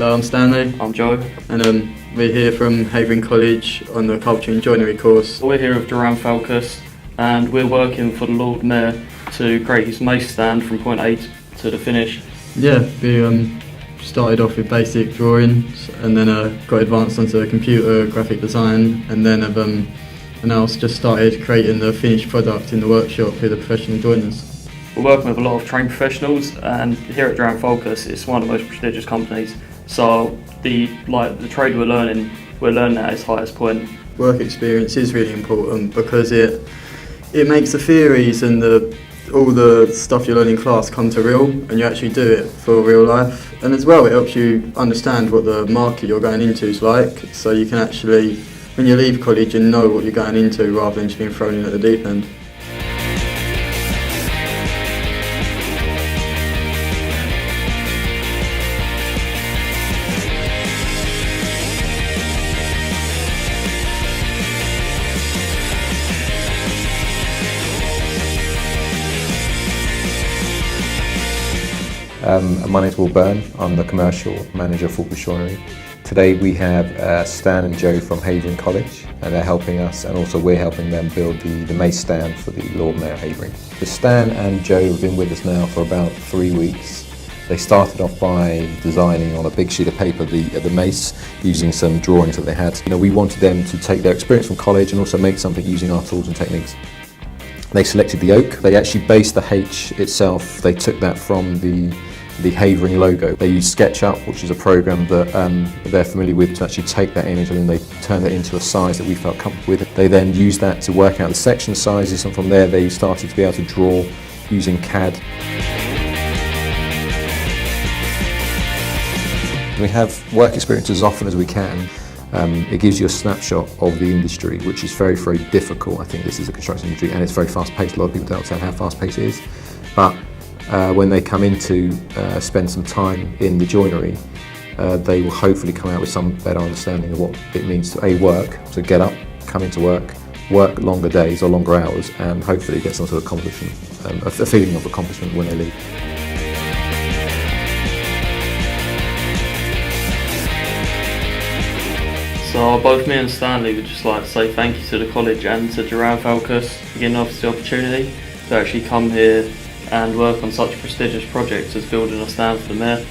Hello, I'm Stanley. I'm Joe. And we're here from Havering College on the Carpentry Joinery course. We're here with Joe and Falkus, and we're working for the Lord Mayor to create his mace stand from point A to the finish. Yeah, we started off with basic drawings and then got advanced onto computer graphic design, and then have now just started creating the finished product in the workshop with the professional joiners. We're working with a lot of trained professionals, and here at Joe and Falkus, it's one of the most prestigious companies. So the trade we're learning at its highest point. Work experience is really important because it makes the theories and all the stuff you learn in class come to real, and you actually do it for real life. And as well, it helps you understand what the market you're going into is like, so you can actually, when you leave college, you know what you're going into rather than just being thrown in at the deep end. My name is Will Byrne. I'm the commercial manager of Falkus Joinery. Today we have Stan and Joe from Havering College, and they're helping us, and also we're helping them build the mace stand for the Lord Mayor Havering. So Stan and Joe have been with us now for about 3 weeks. They started off by designing on a big sheet of paper the mace using some drawings that they had. We wanted them to take their experience from college and also make something using our tools and techniques. They selected the oak. They actually based the H itself. They took that from the Havering logo. They used SketchUp, which is a program that they're familiar with, to actually take that image, and then they turned it into a size that we felt comfortable with. They then used that to work out the section sizes, and from there they started to be able to draw using CAD. We have work experience as often as we can. It gives you a snapshot of the industry, which is very, very difficult. I think this is a construction industry, and it's very fast-paced. A lot of people don't understand how fast-paced it is. But when they come in to spend some time in the joinery, they will hopefully come out with some better understanding of what it means to work, so get up, come into work longer days or longer hours, and hopefully get some sort of accomplishment, a feeling of accomplishment when they leave. So both me and Stanley would just like to say thank you to the college and to Joe and Falkus for giving us the opportunity to actually come here and work on such prestigious projects as building a stand for the Mayor.